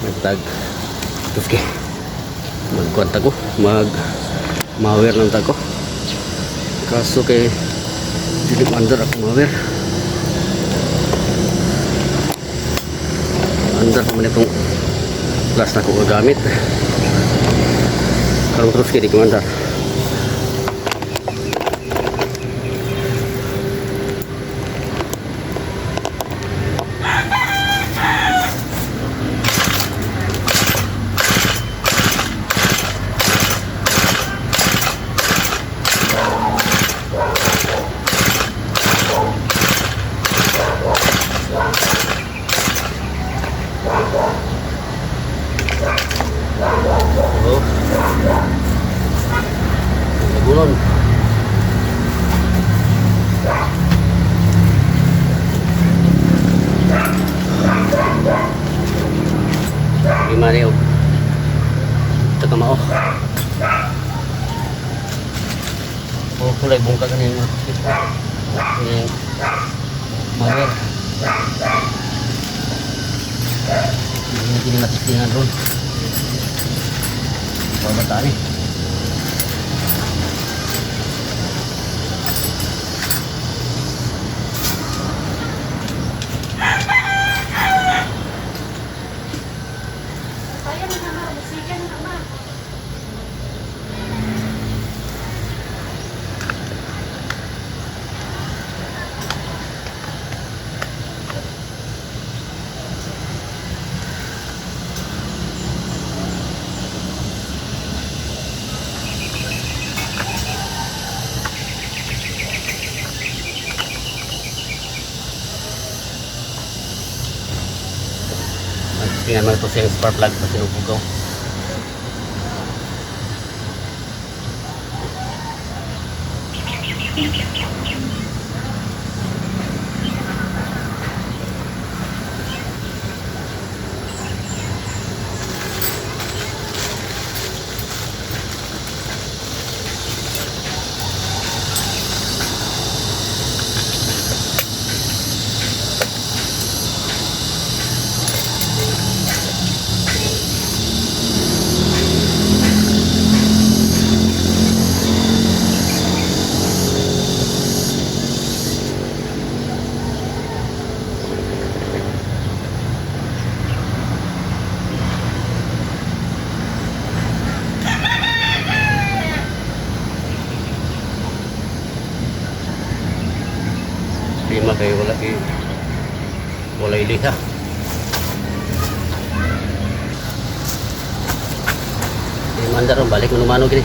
nagtag tuski magkwanta ko mower ng tag ko kaso kay dilim andar ako mower andar naman itong plus na ko gagamit karong tuski di ko andar. Gulon. Lima rin. Ito ka mao. Kulay bungka ka niya. Yung mower. Hindi kinimatistingan doon. Pagbataan eh. Tingnan mo ito sa spark plug sa sinubugaw. Lima kayo wala iliha. Mandar balik mo numano gini.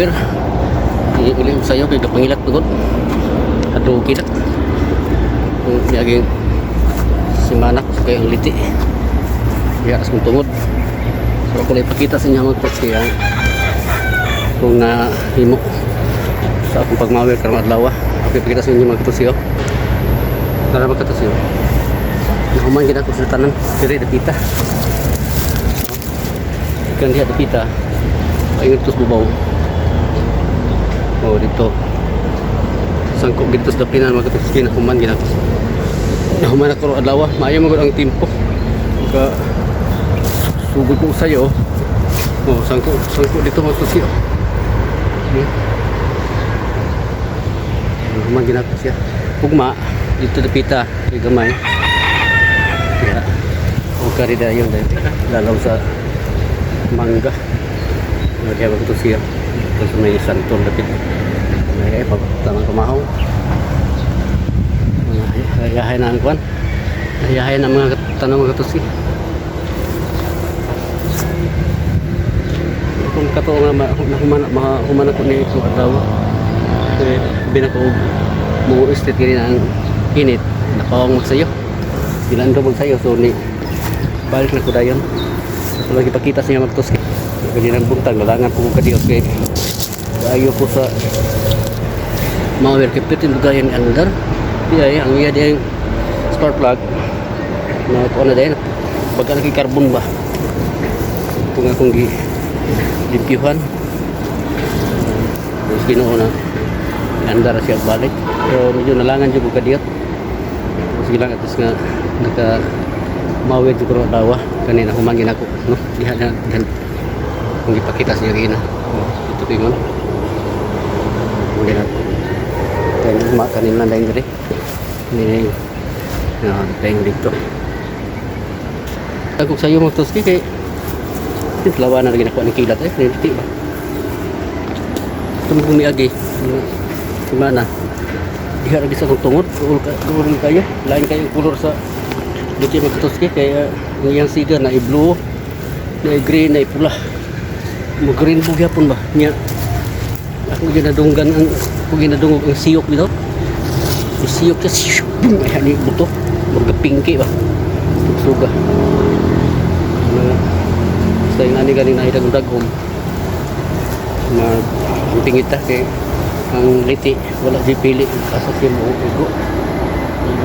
mower uli ko sa'yo kaya pangilat pagod ato kita kung naging simanak so kaya ang liti kaya as kong tungod so ako lang ipakita sa inyo magpas kaya kung nahimo sa akong pagmawer karong adlaw ako ipakita sa inyo magpas siyo nara magkatas siyo nahuman gina ko sa tanan diri dapita ikan diha dapita paingon tos bubaw oh dito sangkok dito sa dapinan magkatas kina human gina nahuman ako adlaw maayo magud ang tempo ka sugod ko sayo oh sangkok dito magkatas siyo nahuman gina ko siya ugma dito dapita kay gamay kaya huwag ka rin dayon lalaw sa mangga kaya ito siya ito sa may santol dapit kaya pag tamang kumahaw hayahay na ang kwan hayahay na mga tanong mga katusi kung kato nga human ako ni ito adlaw binako mo estate kini ang init napawang magsayo ilan ka magsayo so ni balik na ko dayon so lagi pakita sa inyo magtos kaya nang buntag malangan po ko kadios kay ayo ko sa mower kipit yung Dugay andar diya ang iya diya yung spark plug na ito na din pagka nakikarbon ba kung akong limpyuhan tapos ginoo na andar siya balik pero medyo nalangan dyan ko kadiot sige lang atas nga naka mawid ko dawa kanina humangin ako no diha na kung ipakita sa inyo ito pingon muna kaya kanina na yung diri ini tayong dito ako sa iyo magtoski kay lawa na rin ako ng kilat niliti ba tumugong ni agi gimana diha lagi sa kong tungod kulor kayo lain kayong kulor sa dito magtoski kaya yung siga na i-blue na i-green na i-pula mo green po gyapon ba niya ako ginadunggan ang ginadungog ang siyok dito ang siyok siya ay hani buto mga pinky ba suga sa yung ani galing na idagdagom ang pingita kay ang liti wala di pili kasap yung ugo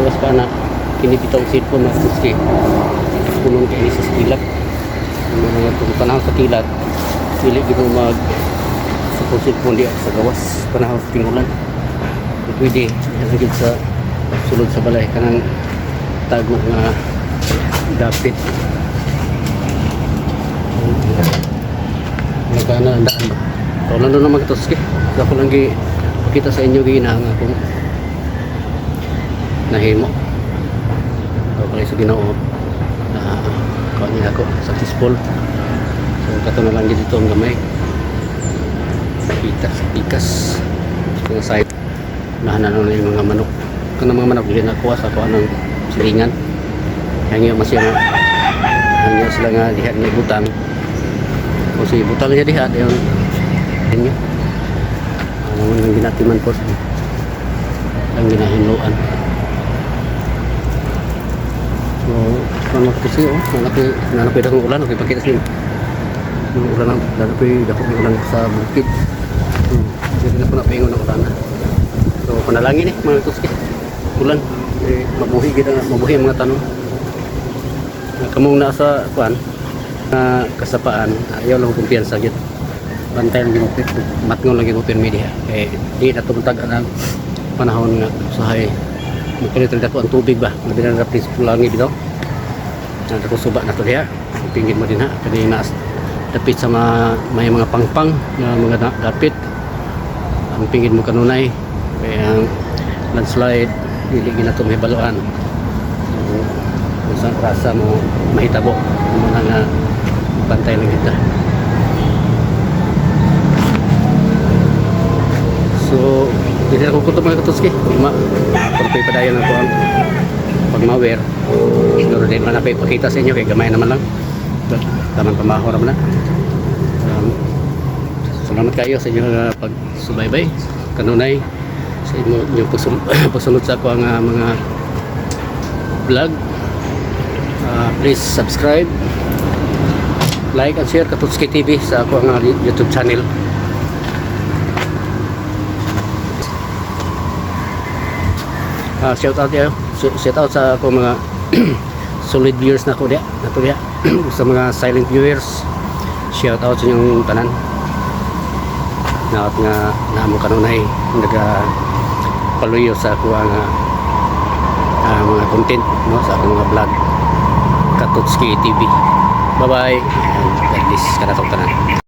iwas pa na kinibitang cellphone na suski punong kayo sa kilat mga panahon sa kilat pili dito mag sa cellphone di sa gawas panahon sa pingulan pwede nalagid sa sulod sa balay kanang tago nga dapit kana andaan ba so nandun na magtoski ako lang kita sa inyo ginang akong nahimo so kaya sa Ginoo kuha niya ako successful so kato na lang dito ang gamay pikas yung side nahanan na yung mga manok kanang mga manok din nakuha sa kuha ng silingan hangyo masya na hangyo sila nga diha ni butang o si butang niya diha yung inyo naman ang ginatiman po ang ginahinluan so manok ko siya nanapay akong ulan okay pakita siya yung ulan nanapay akong ulan sa bukid hindi na po napaingon ng ulan so panalangin mga tuski ulan mabuhi ang mga tanong kamong nasa kuan kasapaan ayaw lang kumpiyansa gid bantay lang gimupit matngon lang gimupit media di na tumutag ang panahon nga usahay mukulit ko ang tubig ba labi na rapis pulangi bitaw ko suba na to diha pingin mo din ha kani nas dapit sa may mga pangpang nga mga dapit ang pingin mo kanunay kaya ang landslide dili gina to may baluan kung saan rasa mo mahitabo muna nga bantay lang kita so hindi ako kuto mga katuski pagpay padayan ako ang pagmawer siguro din man ako ipakita sa inyo kay gamay naman lang tamang pamaho naman na sa salamat kayo sa inyong pagsubaybay kanunay sa inyong pagsunod sa ako ang mga vlog. Please subscribe, like and share Katutski TV sa ako ang YouTube channel. Shout out sa ako mga solid viewers na ko dia sa mga silent viewers. Shout out sa inyong tanan na mo kanunay paluyo sa ako ang mga content no sa akong mga vlog Katutski TV. Bye bye and God bless kanatong tanan.